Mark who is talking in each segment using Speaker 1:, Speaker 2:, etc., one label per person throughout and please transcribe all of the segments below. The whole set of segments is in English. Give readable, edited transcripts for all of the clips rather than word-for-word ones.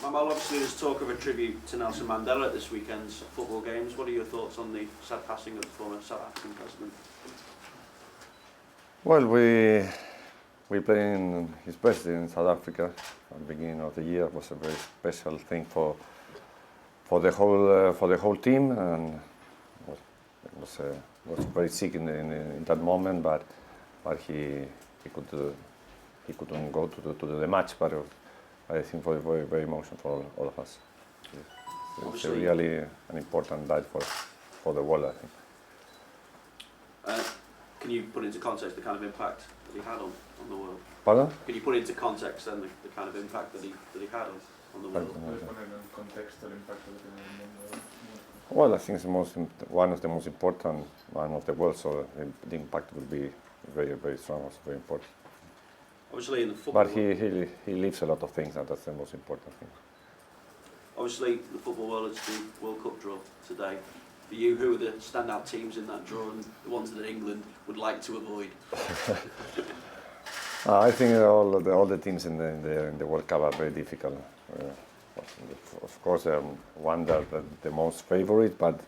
Speaker 1: Manuel, obviously there's talk of a tribute to Nelson Mandela at this weekend's football games. What are your thoughts on the sad passing of the former South African president?
Speaker 2: Well, we played in his birthday in South Africa at the beginning of the year. It was a very special thing for the whole team, and it was very sick in that moment. But he couldn't go to the match. But I think it was very emotional for all of us. It's really an important night for the world, I think.
Speaker 1: Can you put into context the kind of impact that he had on the world?
Speaker 2: Pardon?
Speaker 1: Can you put into context then the kind of impact that he had on the world?
Speaker 2: Well, I think it's one of the most important one of the world, so the impact will be very, very strong. It's very important.
Speaker 1: Obviously, in the football.
Speaker 2: But he lives a lot of things, and that's the most important thing.
Speaker 1: Obviously, the football world, it's the World Cup draw today. For you, who are the standout teams in that draw and the ones that England would like to avoid?
Speaker 2: I think all the teams in the World Cup are very difficult. Of course, one that the most favorite, but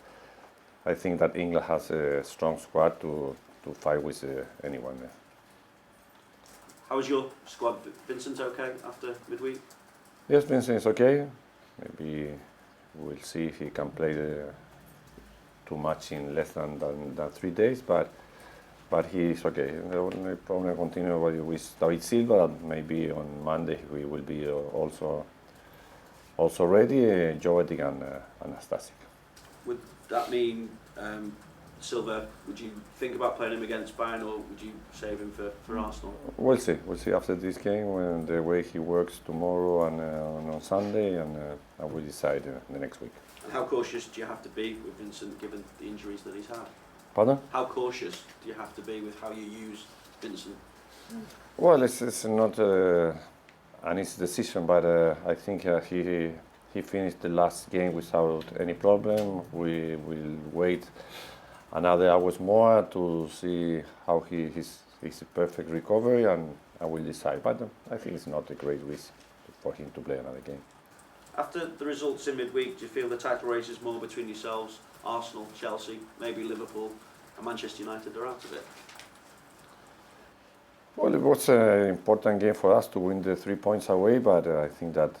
Speaker 2: I think that England has a strong squad to fight with anyone.
Speaker 1: How is your squad? Vincent okay after midweek?
Speaker 2: Yes, Vincent is okay. Maybe we'll see if he can play too much in less than 3 days, but he is okay. The only problem continue with David Silva. Maybe on Monday we will be also ready. Jovetic and Anastasic.
Speaker 1: Would that mean Silva? Would you think about playing him against Bayern, or would you save him for Arsenal?
Speaker 2: We'll see. We'll see after this game when the way he works tomorrow and on Sunday, and we'll decide the next week.
Speaker 1: And how cautious do you have to be with Vincent, given the injuries that he's had?
Speaker 2: Pardon?
Speaker 1: How cautious do you have to be with how you use Vincent?
Speaker 2: Well, it's not an easy decision, but I think he finished the last game without any problem. We will wait another hours more to see how his perfect recovery, and I will decide. But I think it's not a great risk for him to play another game.
Speaker 1: After the results in midweek, do you feel the title race is more between yourselves, Arsenal, Chelsea, maybe Liverpool, and Manchester United are out of it?
Speaker 2: Well, it was an important game for us to win the 3 points away, but I think that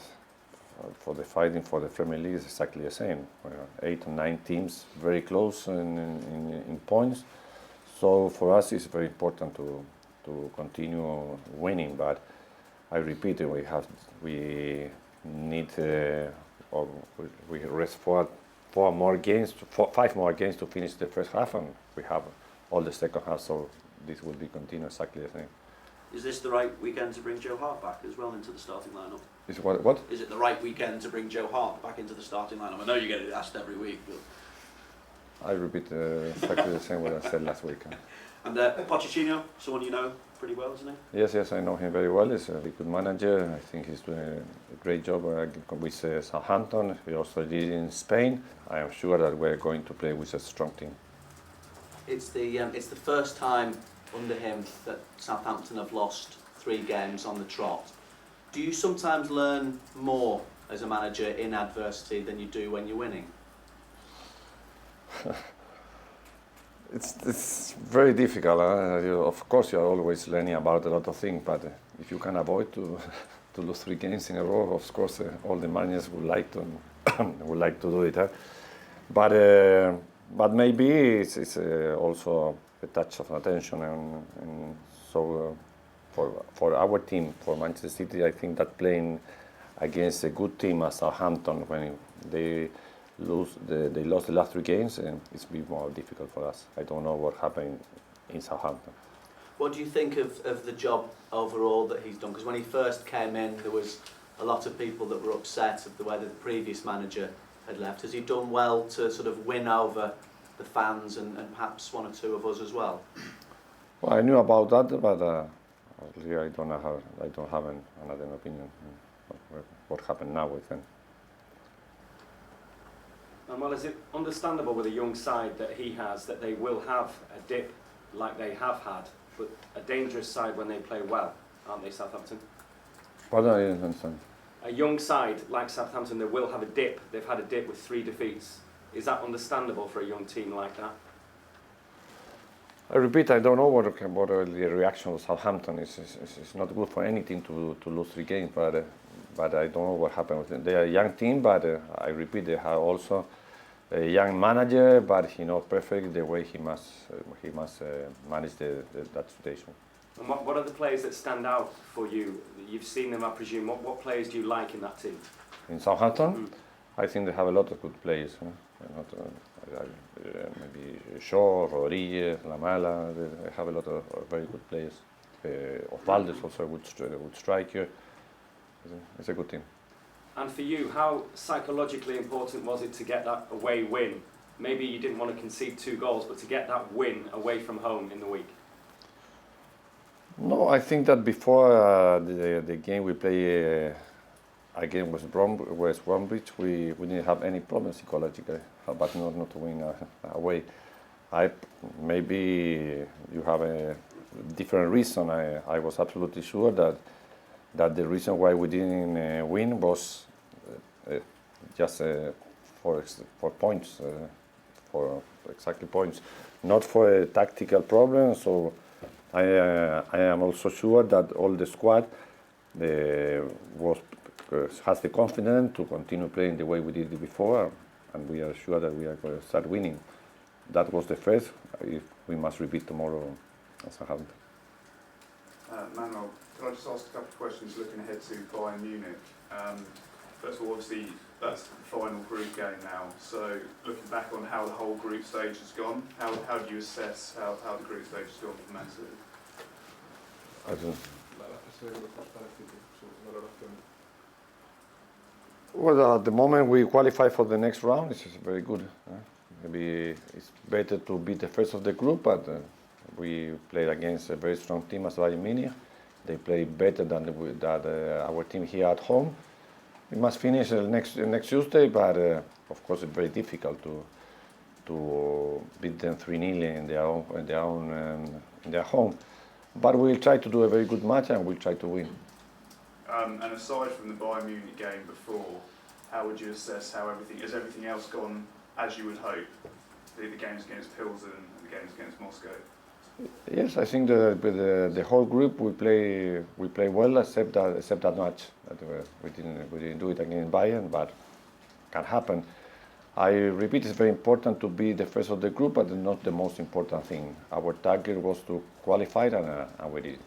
Speaker 2: for the fighting for the Premier League is exactly the same. 8 or 9 teams very close in points, so for us it's very important to continue winning. But I repeat, we need we rest 5 more games to finish the first half, and we have all the second half, so this will be continuous exactly the same.
Speaker 1: Is this the right weekend to bring Joe Hart back as well into the starting lineup?
Speaker 2: Is what?
Speaker 1: Is it the right weekend to bring Joe Hart back into the starting lineup? I know you get it asked every week, but
Speaker 2: I repeat exactly the same what I said last week.
Speaker 1: And Pochettino, someone you know pretty well, isn't he?
Speaker 2: Yes, I know him very well. He's a very good manager. I think he's doing a great job with Southampton. He also did in Spain. I am sure that we're going to play with a strong team.
Speaker 1: It's the first time under him that Southampton have lost 3 games on the trot. Do you sometimes learn more as a manager in adversity than you do when you're winning?
Speaker 2: It's very difficult. Of course, you're always learning about a lot of things, but if you can avoid to lose 3 games in a row, of course, all the managers would like to do it. But maybe it's also a touch of attention, and so for our team, for Manchester City, I think that playing against a good team as Southampton, when they lost the last 3 games, it's been more difficult for us. I don't know what happened in Southampton.
Speaker 1: What do you think of the job overall that he's done? Because when he first came in, there was a lot of people that were upset of the way that the previous manager had left. Has he done well to sort of win over the fans and perhaps 1 or 2 of us as well?
Speaker 2: Well, I knew about that, but I don't have another opinion what happened now with him.
Speaker 3: And well, is it understandable with a young side that he has that they will have a dip like they have had, but a dangerous side when they play well, aren't they, Southampton?
Speaker 2: Pardon, I didn't understand.
Speaker 3: A young side like Southampton, they will have a dip. They've had a dip with 3 defeats. Is that understandable for a young team like that?
Speaker 2: I repeat, I don't know what the reaction of Southampton is. It's not good for any team to lose 3 games, but I don't know what happened with them. They are a young team, but I repeat, they have also a young manager, but he knows perfect the way he must manage that situation.
Speaker 3: And what are the players that stand out for you? You've seen them, I presume. What players do you like in that team?
Speaker 2: In Southampton, I think they have a lot of good players. Maybe Shaw, Rodriguez, Lamela, they have a lot of very good players. Osvaldo is also a good striker. It's a good team.
Speaker 3: And for you, how psychologically important was it to get that away win? Maybe you didn't want to concede 2 goals, but to get that win away from home in the week?
Speaker 2: No, I think that before the game we play again with West Bromwich, we didn't have any problems psychologically, but not to win away. Maybe you have a different reason. I was absolutely sure that the reason why we didn't win was just for points, for exactly points, not for a tactical problem. So I am also sure that all the squad has the confidence to continue playing the way we did it before, and we are sure that we are going to start winning. That was the first. If we must repeat tomorrow as I have.
Speaker 4: Manuel, can I just ask a couple of questions looking ahead to Bayern Munich? First of all, obviously, that's the final group game now. So, looking back on how the whole group stage has gone, how do you assess how the group stage has gone for Man City?
Speaker 2: Well, at the moment we qualify for the next round. This is very good. Maybe it's better to be the first of the group, but we played against a very strong team as Bayern Munich. They play better than our team here at home. We must finish next Tuesday, but of course it's very difficult to beat them 3-0 in their home. But we'll try to do a very good match and we'll try to win.
Speaker 4: And aside from the Bayern Munich game before, how would you assess has everything else gone as you would hope? The games against Pilsen and the games against Moscow.
Speaker 2: Yes, I think the whole group we play well, except that match. We didn't do it against Bayern, but can happen. I repeat, it's very important to be the first of the group, but not the most important thing. Our target was to qualify, and we did it.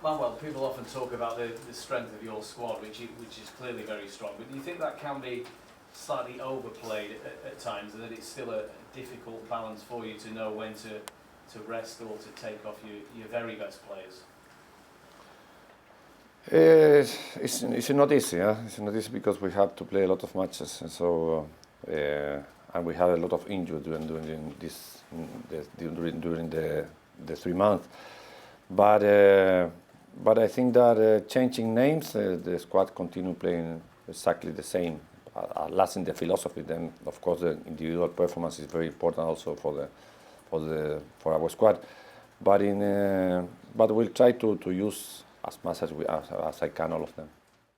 Speaker 5: Well, people often talk about the strength of your squad, which is clearly very strong. But do you think that can be slightly overplayed at times, and that it's still a difficult balance for you to know when to rest or to take off your very best players?
Speaker 2: It's not easy. It's not easy because we have to play a lot of matches, and so and we had a lot of injuries during the 3 months. But I think that changing names, the squad continue playing exactly the same. Last in the philosophy, then of course the individual performance is very important also for our squad. But we'll try to use as much as I can all of them.